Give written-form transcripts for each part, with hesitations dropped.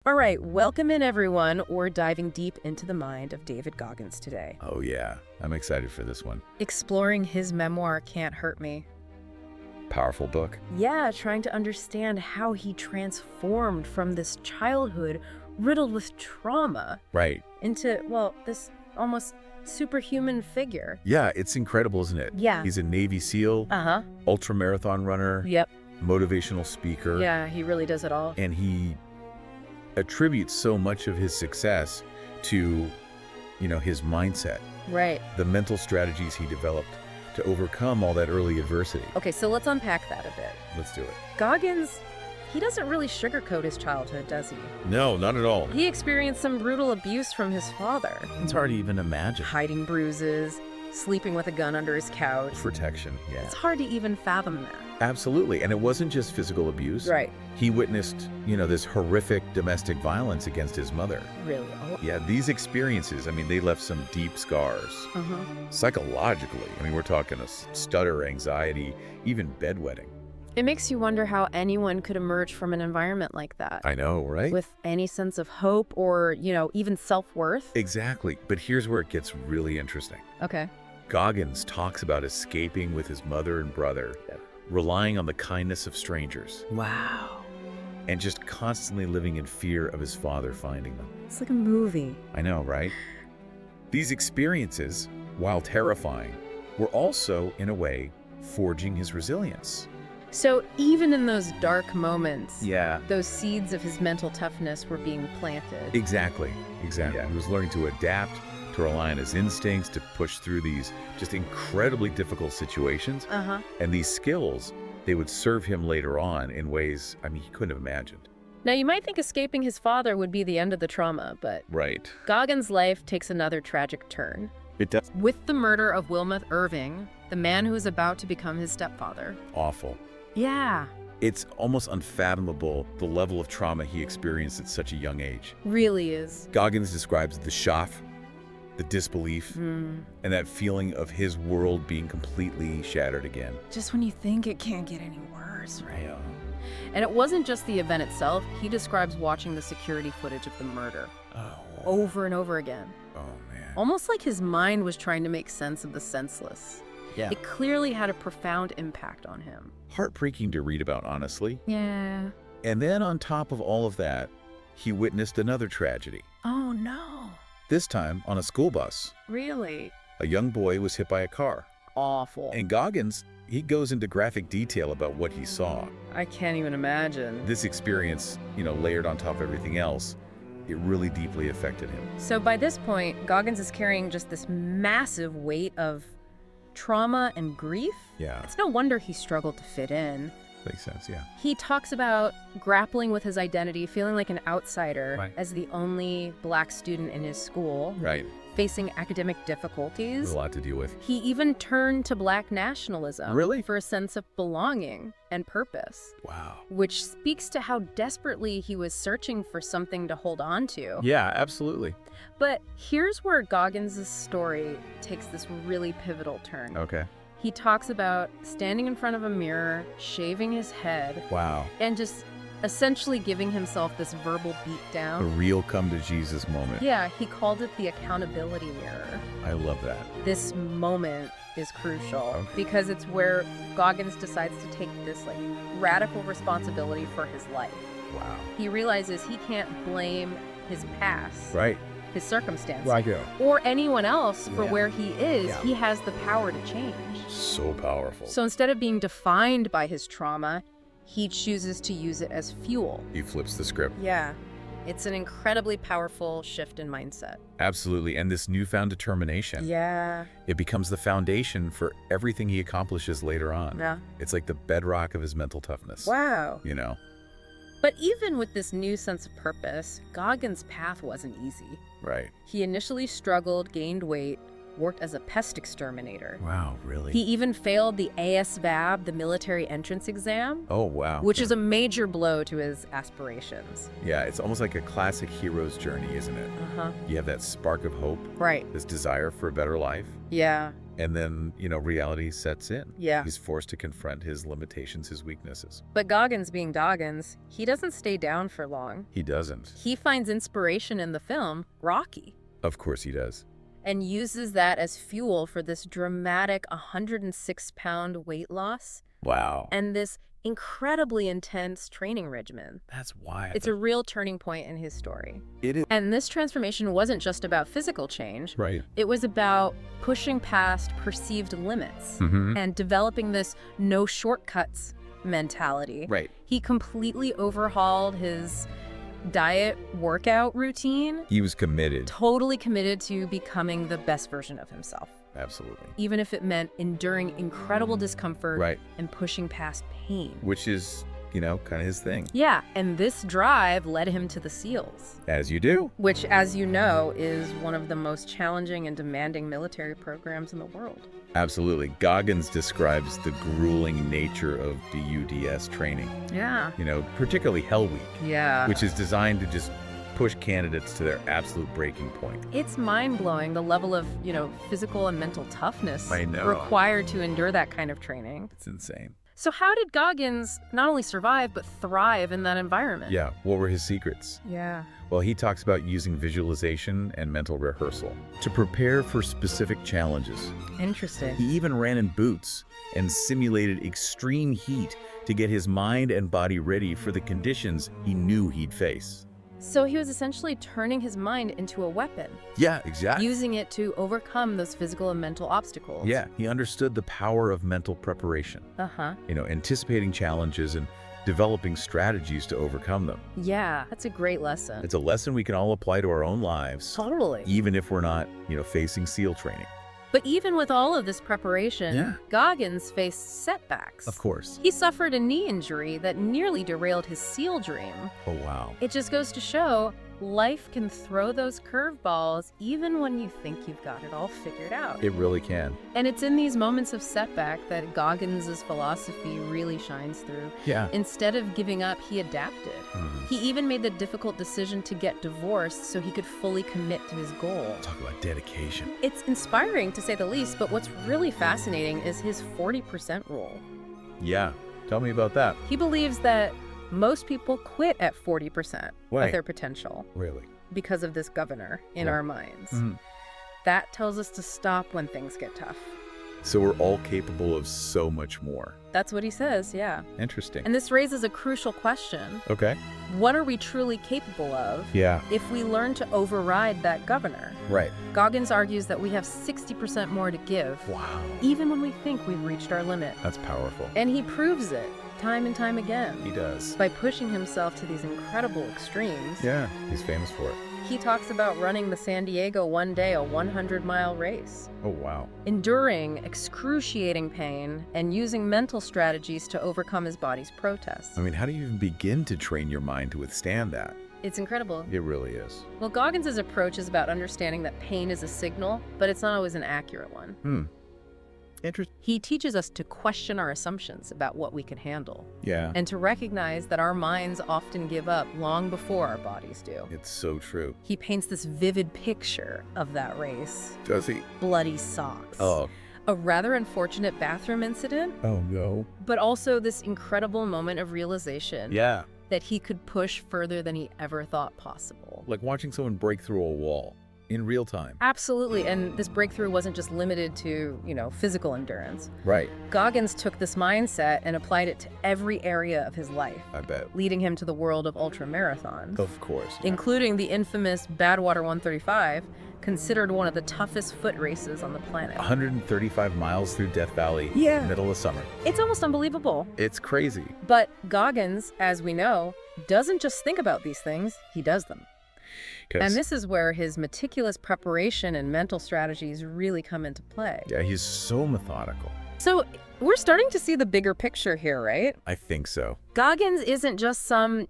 All right, welcome in everyone. We're diving deep into the mind of David Goggins today. Oh yeah, I'm excited for this one. Exploring his memoir, Can't Hurt Me. Powerful book. Yeah, trying to understand how he transformed from this childhood riddled with trauma Right. into, well, this almost superhuman figure. Yeah, it's incredible, isn't it? Yeah. He's a Navy SEAL, Uh-huh. ultra-marathon runner, Yep. motivational speaker. Yeah, he really does it all. And he attributes so much of his success to, his mindset, Right. the mental strategies he developed to overcome all that early adversity. Okay, so let's unpack that a bit. Let's do it. Goggins, he doesn't really sugarcoat his childhood, does he? No, not at all. He experienced some brutal abuse from his father. It's hard to even imagine. Hiding bruises, sleeping with a gun under his couch. Protection, yeah. It's hard to even fathom that. Absolutely. And it wasn't just physical abuse. Right. He witnessed, this horrific domestic violence against his mother. Really? Oh. Yeah, these experiences, they left some deep scars. Uh-huh. Psychologically, we're talking a stutter, anxiety, even bedwetting. It makes you wonder how anyone could emerge from an environment like that. I know, right? With any sense of hope or, even self-worth. Exactly. But here's where it gets really interesting. Okay. Goggins talks about escaping with his mother and brother, relying on the kindness of strangers, Wow. and just constantly living in fear of his father finding them. It's like a movie. I know, right? These experiences, while terrifying, were also, in a way, forging his resilience. So even in those dark moments, Yeah. those seeds of his mental toughness were being planted. Exactly. Yeah. He was learning to adapt, to rely on his instincts, to push through these just incredibly difficult situations. Uh-huh. And these skills, they would serve him later on in ways, he couldn't have imagined. Now, you might think escaping his father would be the end of the trauma, but Right. Goggins' life takes another tragic turn. It does. With the murder of Wilmeth Irving, the man who is about to become his stepfather. Awful. Yeah, It's almost unfathomable the level of trauma he experienced at such a young age. really is. Goggins describes the shock, the disbelief, and that feeling of his world being completely shattered again. Just when you think it can't get any worse, right? Yeah. And it wasn't just the event itself. He describes watching the security footage of the murder Oh. over and over again. Oh, man. Almost like his mind was trying to make sense of the senseless. Yeah. It clearly had a profound impact on him. Heartbreaking to read about, honestly. Yeah. And then on top of all of that, he witnessed another tragedy. Oh, no. This time on a school bus. Really? A young boy was hit by a car. Awful. And Goggins, he goes into graphic detail about what he saw. I can't even imagine. This experience, layered on top of everything else, it really deeply affected him. So by this point, Goggins is carrying just this massive weight of trauma and grief. Yeah. It's no wonder he struggled to fit in. Makes sense, yeah. He talks about grappling with his identity, feeling like an outsider Right. as the only Black student in his school, Right. facing academic There's difficulties. a lot to deal with. He even turned to Black nationalism Really? for a sense of belonging and purpose, Wow. which speaks to how desperately he was searching for something to hold on to. Yeah, absolutely. But here's where Goggins' story takes this really pivotal turn. Okay. He talks about standing in front of a mirror, shaving his head, Wow. and just essentially giving himself this verbal A beatdown. real come to Jesus moment. Yeah, he called it the accountability mirror. I love that. This moment is crucial Okay. because it's where Goggins decides to take this radical responsibility for his life. Wow. He realizes he can't blame his past, Right. his circumstances, Right. or anyone else for Yeah. where he is. Yeah. He has the power to change. So powerful. So instead of being defined by his trauma, he chooses to use it as fuel. He flips the script. Yeah. It's an incredibly powerful shift in mindset. Absolutely. And this newfound determination, Yeah. it becomes the foundation for everything he accomplishes later on. Yeah. It's like the bedrock of his mental toughness. Wow. You But even with this new sense of purpose, Goggins' path wasn't easy. Right. He initially struggled, gained weight, worked as a pest exterminator. Wow, really? He even failed the ASVAB, the military entrance exam, Oh, wow. which is a major blow to his aspirations. Yeah, it's almost like a classic hero's journey, isn't it? Uh-huh. You have that spark of hope, Right. this desire for a better life, Yeah. and then, reality sets in. Yeah. He's forced to confront his limitations, his weaknesses. But Goggins, being Goggins, he doesn't stay down for long. He doesn't. He finds inspiration in the film Rocky Of course he does. and uses that as fuel for this dramatic 106-pound weight loss Wow. and this incredibly intense training regimen. That's wild. It's a real turning point in his story. It is. And this transformation wasn't just about physical change. Right. It was about pushing past perceived limits Mm-hmm. and developing this no shortcuts mentality. Right. He completely overhauled his diet workout routine, He was committed. totally committed to becoming the best version of himself, Absolutely. even if it meant enduring incredible discomfort Right. and pushing past pain. Which is, kind of his thing. Yeah, and this drive led him to the SEALs, As you do. which, as you know, is one of the most challenging and demanding military programs in the world. Absolutely. Goggins describes the grueling nature of BUDS training, Yeah. particularly Hell Week, Yeah. which is designed to just push candidates to their absolute breaking point. It's mind-blowing, the level of, physical and mental toughness I know. required to endure that kind of training. It's insane. So how did Goggins not only survive, but thrive in that environment? Yeah. What were his secrets? Yeah. Well, he talks about using visualization and mental rehearsal to prepare for specific challenges. Interesting. He even ran in boots and simulated extreme heat to get his mind and body ready for the conditions he knew he'd face. So he was essentially turning his mind into a weapon, Yeah, exactly. using it to overcome those physical and mental obstacles. Yeah, he understood the power of mental preparation, Uh-huh. anticipating challenges and developing strategies to overcome them. Yeah, that's a great lesson. It's a lesson we can all apply to our own lives, Totally. even if we're not, facing SEAL training. But even with all of this preparation, Yeah. Goggins faced setbacks. Of course. He suffered a knee injury that nearly derailed his SEAL dream. Oh, wow. It just goes to show life can throw those curveballs even when you think you've got it all figured out. It really can. And it's in these moments of setback that Goggins' philosophy really shines through. Yeah. Instead of giving up, he adapted. Mhm. He even made the difficult decision to get divorced so he could fully commit to his goal. Talk about dedication. It's inspiring to say the least, but what's really fascinating is his 40% rule. Yeah. Tell me about that. He believes that most people quit at 40% Right. of their potential Really. because of this governor in Yeah. our minds. Mhm. That tells us to stop when things get tough. So we're all capable of so much more. That's what he says, yeah. Interesting. And this raises a crucial question. Okay. What are we truly capable of Yeah. if we learn to override that governor? Right. Goggins argues that we have 60% more to give, Wow. even when we think we've reached our limit. That's powerful. And he proves it time and time again He does. by pushing himself to these incredible extremes. Yeah. He's famous for it. He talks about running the San Diego one day, a 100-mile race, Oh, wow. enduring excruciating pain and using mental strategies to overcome his body's protests. I mean, how do you even begin to train your mind to withstand that? It's incredible. It really is. Well, Goggins' approach is about understanding that pain is a signal, but it's not always an accurate one. Interesting. He teaches us to question our assumptions about what we can handle Yeah. and to recognize that our minds often give up long before our bodies do. It's so true. He paints this vivid picture of that race. Does he? Bloody socks. Oh. A rather unfortunate bathroom incident, Oh, no. but also this incredible moment of realization Yeah. that he could push further than he ever thought possible. Like watching someone break through a wall in real time. Absolutely, and this breakthrough wasn't just limited to, physical endurance. Right. Goggins took this mindset and applied it to every area of his life, I bet. leading him to the world of ultramarathons, Of course. including the infamous Badwater 135, considered one of the toughest foot races on the planet. 135 miles through Death Valley. Yeah. Middle of summer. It's almost unbelievable. It's crazy. But Goggins, as we know, doesn't just think about these things, he does them. And this is where his meticulous preparation and mental strategies really come into play. Yeah, he's so methodical. So we're starting to see the bigger picture here, right? I think so. Goggins isn't just some,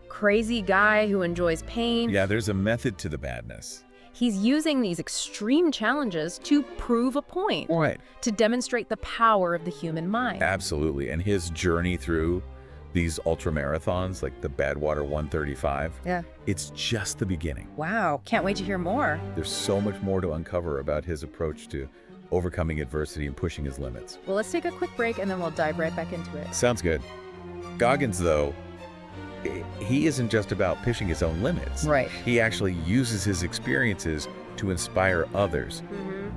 crazy guy who enjoys pain. Yeah, there's a method to the madness. He's using these extreme challenges to prove a point, Right. to demonstrate the power of the human mind. Absolutely. And his journey through these ultra marathons, like the Badwater 135, Yeah. it's just the beginning. Wow, can't wait to hear more. There's so much more to uncover about his approach to overcoming adversity and pushing his limits. Well, let's take a quick break and then we'll dive right back into it. Sounds good. Goggins, though, he isn't just about pushing his own limits. Right. He actually uses his experiences to inspire others,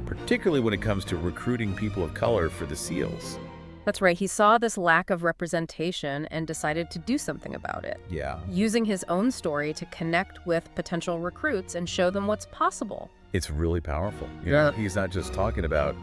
particularly when it comes to recruiting people of color for the SEALs. That's right. He saw this lack of representation and decided to do something about it, Yeah. using his own story to connect with potential recruits and show them what's possible. It's really powerful. You know, he's not just talking about,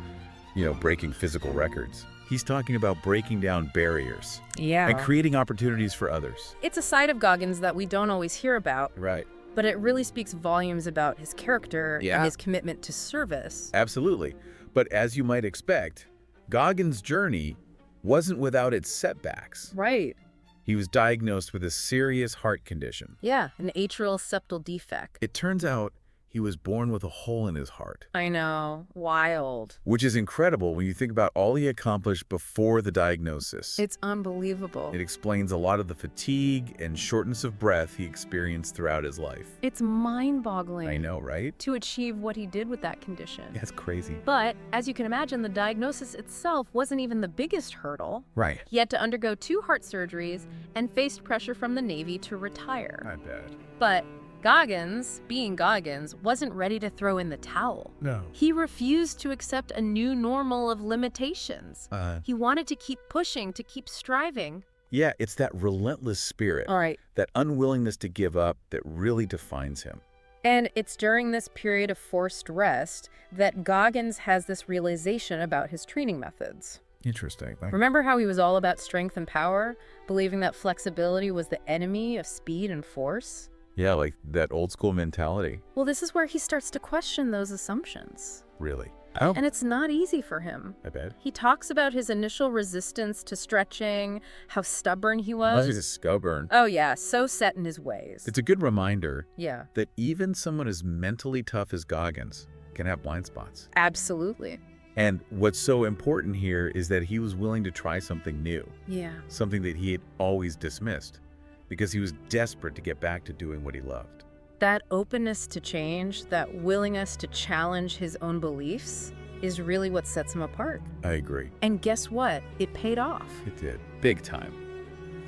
breaking physical records. He's talking about breaking down barriers Yeah. and creating opportunities for others. It's a side of Goggins that we don't always hear about, Right. but it really speaks volumes about his character Yeah. and his commitment to service. Absolutely. But as you might expect, Goggins' journey wasn't without its setbacks. Right. He was diagnosed with a serious heart condition. Yeah, an atrial septal defect. It turns out he was born with a hole in his heart, I know. Wild. which is incredible when you think about all he accomplished before the diagnosis. It's unbelievable. It explains a lot of the fatigue and shortness of breath he experienced throughout his life. It's mind-boggling. I know, right? To achieve what he did with that condition. That's crazy. But, as you can imagine, the diagnosis itself wasn't even the biggest hurdle. Right. He had to undergo 2 heart surgeries and faced pressure from the Navy to retire. I bet. But Goggins, being Goggins, wasn't ready to throw in the towel. No. He refused to accept a new normal of limitations. He wanted to keep pushing, to keep striving. Yeah, it's that relentless spirit, All right. that unwillingness to give up that really defines him. And it's during this period of forced rest that Goggins has this realization about his training methods. Interesting. Remember how he was all about strength and power, believing that flexibility was the enemy of speed and force? Yeah, like that old school mentality. Well, this is where he starts to question those assumptions. Really? Oh, And it's not easy for him. I bet. He talks about his initial resistance to stretching, how stubborn he was. He's stubborn. Oh yeah, so set in his ways. It's a good reminder Yeah, that even someone as mentally tough as Goggins can have blind spots. absolutely. And what's so important here is that he was willing to try something new, Yeah. something that he had always dismissed, because he was desperate to get back to doing what he loved. That openness to change, that willingness to challenge his own beliefs is really what sets him apart. I agree. And guess what? It paid off. It did. Big time.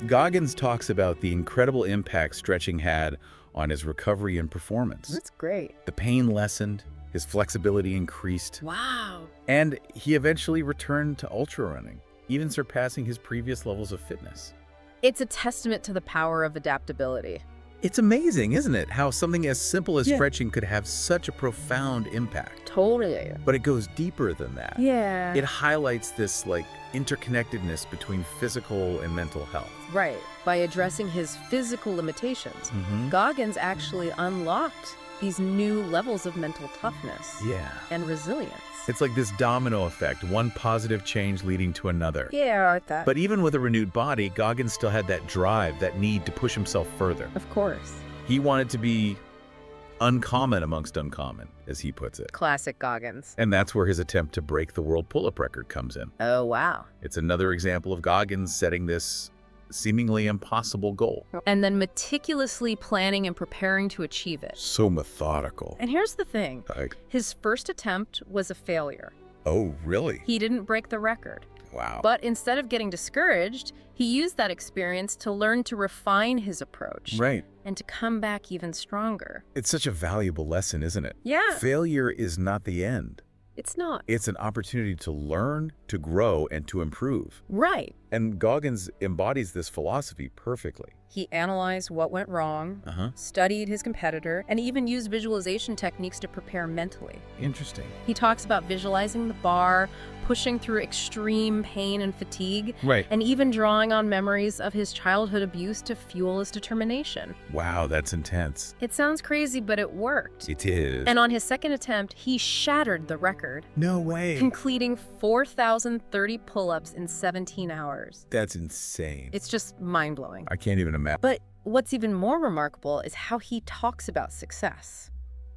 Goggins talks about the incredible impact stretching had on his recovery and performance. That's great. The pain lessened, his flexibility increased, Wow. and he eventually returned to ultra running, even surpassing his previous levels of fitness. It's a testament to the power of adaptability. It's amazing, isn't it, how something as simple as stretching could have such a profound impact. Totally. But it goes deeper than that. Yeah. It highlights this interconnectedness between physical and mental health. Right. By addressing his physical limitations, Goggins actually unlocked these new levels of mental toughness Yeah. and resilience. It's like this domino effect, one positive change leading to another. Yeah, I like that. But even with a renewed body, Goggins still had that drive, that need to push himself further. Of course. He wanted to be uncommon amongst uncommon, as he puts it. Classic Goggins. And that's where his attempt to break the world pull-up record comes in. Oh, wow. It's another example of Goggins setting this seemingly impossible goal. And then meticulously planning and preparing to achieve it. So methodical. And here's the thing. His first attempt was a failure. Oh, really? He didn't break the record. Wow. But instead of getting discouraged, he used that experience to learn to refine his approach. Right. And to come back even stronger. It's such a valuable lesson, isn't it? Yeah. Failure is not the end. It's not. It's an opportunity to learn, to grow, and to improve. Right. And Goggins embodies this philosophy perfectly. He analyzed what went wrong, studied his competitor, and even used visualization techniques to prepare mentally. Interesting. He talks about visualizing the bar, pushing through extreme pain and fatigue, Right. and even drawing on memories of his childhood abuse to fuel his determination. Wow, that's intense. It sounds crazy, but it worked. It is. And on his second attempt, he shattered the record, No way. completing 4,030 pull-ups in 17 hours. That's insane. It's just mind-blowing. I can't even imagine. But what's even more remarkable is how he talks about success.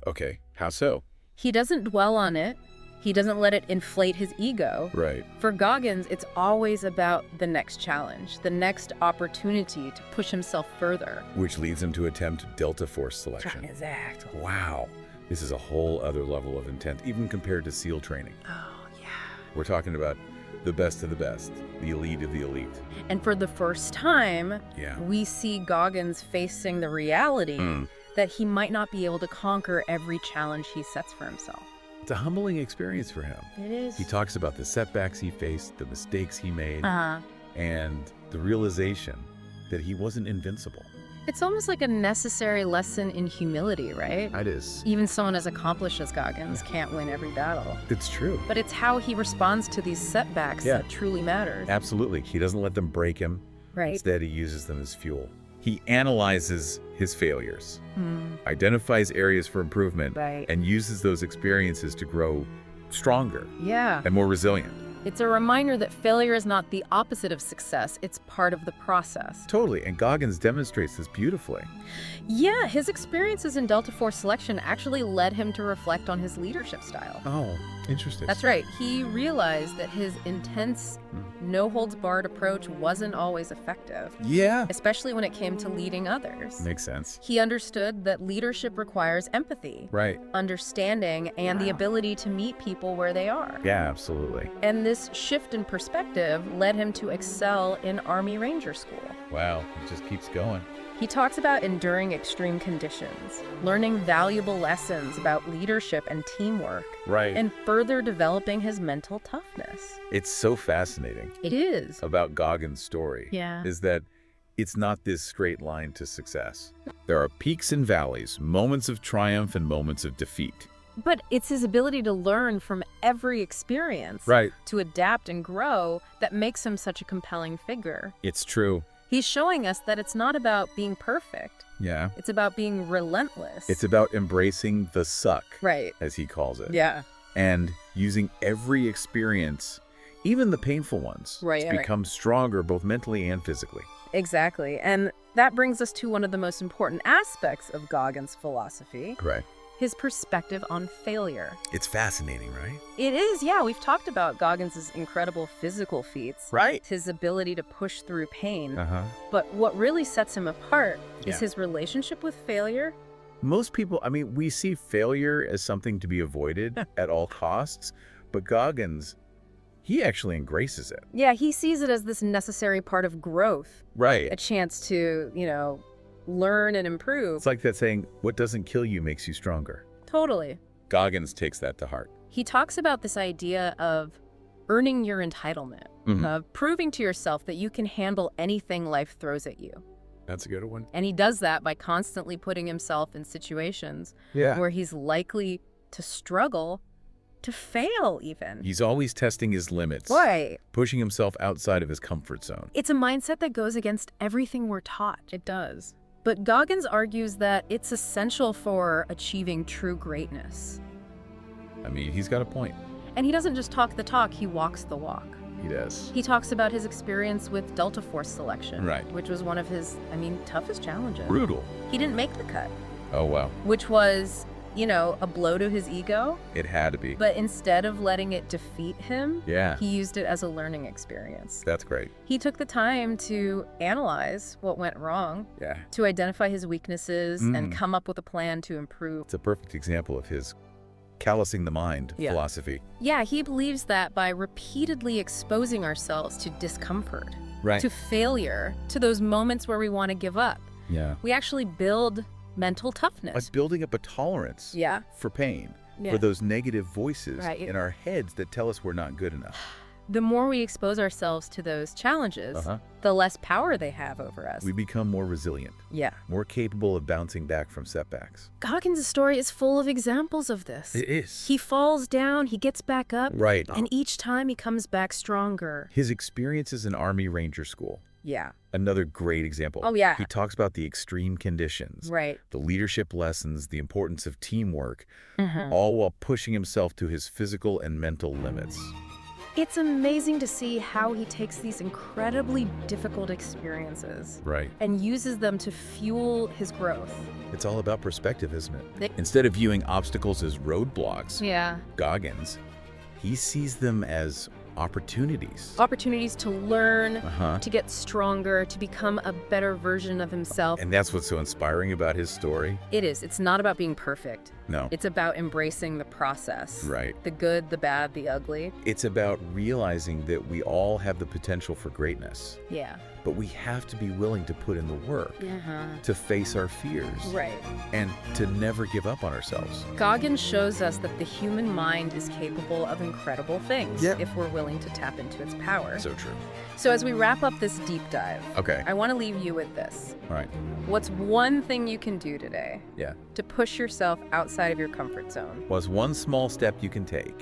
Okay, how so? He doesn't dwell on it. He doesn't let it inflate his ego. Right. For Goggins, it's always about the next challenge, the next opportunity to push himself further. Which leads him to attempt Delta Force selection. Exactly. Wow. This is a whole other level of intent, even compared to SEAL training. Oh, yeah. We're talking about the best of the best, the elite of the elite. And for the first time, we see Goggins facing the reality that he might not be able to conquer every challenge he sets for himself. It's a humbling experience for him. It is. He talks about the setbacks he faced, the mistakes he made, and the realization that he wasn't invincible. It's almost like a necessary lesson in humility, right? It is. Even someone as accomplished as Goggins can't win every battle. It's true. But it's how he responds to these setbacks that truly matters. Absolutely. He doesn't let them break him. Right. Instead, he uses them as fuel. He analyzes his failures, identifies areas for improvement, and uses those experiences to grow stronger and more resilient. It's a reminder that failure is not the opposite of success. It's part of the process. Totally. And Goggins demonstrates this beautifully. Yeah, his experiences in Delta Force selection actually led him to reflect on his leadership style. Oh, interesting. That's right. He realized that his intense, no-holds-barred approach wasn't always effective. Yeah. Especially when it came to leading others. Makes sense. He understood that leadership requires empathy, understanding, and the ability to meet people where they are. Yeah, absolutely. And this shift in perspective led him to excel in Army Ranger School. Wow, it just keeps going. He talks about enduring extreme conditions, learning valuable lessons about leadership and teamwork, and further developing his mental toughness. It's so fascinating. It is. About Goggins' story is that it's not this straight line to success. There are peaks and valleys, moments of triumph and moments of defeat. But it's his ability to learn from every experience, to adapt and grow, that makes him such a compelling figure. It's true. He's showing us that it's not about being perfect. Yeah. It's about being relentless. It's about embracing the suck, as he calls it. Yeah. And using every experience, even the painful ones, to become stronger both mentally and physically. Exactly. And that brings us to one of the most important aspects of Goggins' philosophy. His perspective on failure. It's fascinating, right? It is, yeah. We've talked about Goggins' incredible physical feats. His ability to push through pain. But what really sets him apart is his relationship with failure. Most people, I mean, we see failure as something to be avoided at all costs, but Goggins, he actually embraces it. Yeah, he sees it as this necessary part of growth. A chance to, learn and improve. It's like that saying, what doesn't kill you makes you stronger. Totally. Goggins takes that to heart. He talks about this idea of earning your entitlement, of proving to yourself that you can handle anything life throws at you. That's a good one. And he does that by constantly putting himself in situations where he's likely to struggle, to fail even. He's always testing his limits. Pushing himself outside of his comfort zone. It's a mindset that goes against everything we're taught. It does. But Goggins argues that it's essential for achieving true greatness. I mean, he's got a point. And he doesn't just talk the talk, he walks the walk. He does. He talks about his experience with Delta Force selection, which was one of his, toughest challenges. Brutal. He didn't make the cut. Oh, wow. Which was, a blow to his ego. It had to be. But instead of letting it defeat him, he used it as a learning experience. That's great. He took the time to analyze what went wrong, to identify his weaknesses, and come up with a plan to improve. It's a perfect example of his callousing the mind philosophy. Yeah, he believes that by repeatedly exposing ourselves to discomfort, to failure, to those moments where we want to give up, we actually build mental toughness. Like building up a tolerance for pain, for those negative voices in our heads that tell us we're not good enough. The more we expose ourselves to those challenges, the less power they have over us. We become more resilient. More capable of bouncing back from setbacks. Goggins' story is full of examples of this. It is. He falls down, he gets back up, and each time he comes back stronger. His experiences in Army Ranger School. Another great example. He talks about the extreme conditions, the leadership lessons, the importance of teamwork, all while pushing himself to his physical and mental limits. It's amazing to see how he takes these incredibly difficult experiences and uses them to fuel his growth. It's all about perspective, isn't it? Instead of viewing obstacles as roadblocks, Goggins, he sees them as opportunities. Opportunities to learn, to get stronger, to become a better version of himself. And that's what's so inspiring about his story. It is. It's not about being perfect. No. It's about embracing the process. The good, the bad, the ugly. It's about realizing that we all have the potential for greatness. But we have to be willing to put in the work, to face our fears, and to never give up on ourselves. Goggins shows us that the human mind is capable of incredible things if we're willing to tap into its power. So true. So as we wrap up this deep dive, okay, I want to leave you with this. All right. What's one thing you can do today to push yourself outside of your comfort zone? What's one small step you can take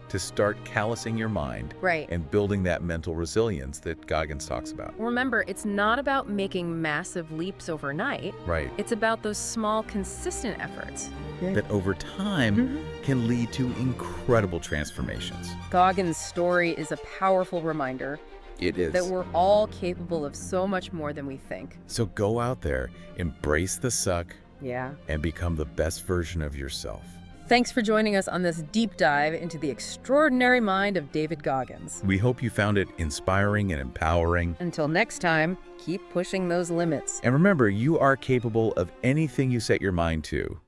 to start callousing your mind and building that mental resilience that Goggins talks about? Remember, it's not about making massive leaps overnight. It's about those small, consistent efforts that over time can lead to incredible transformations. Goggins' story is a powerful reminder It is. that we're all capable of so much more than we think. So go out there, embrace the suck, and become the best version of yourself. Thanks for joining us on this deep dive into the extraordinary mind of David Goggins. We hope you found it inspiring and empowering. Until next time, keep pushing those limits. And remember, you are capable of anything you set your mind to.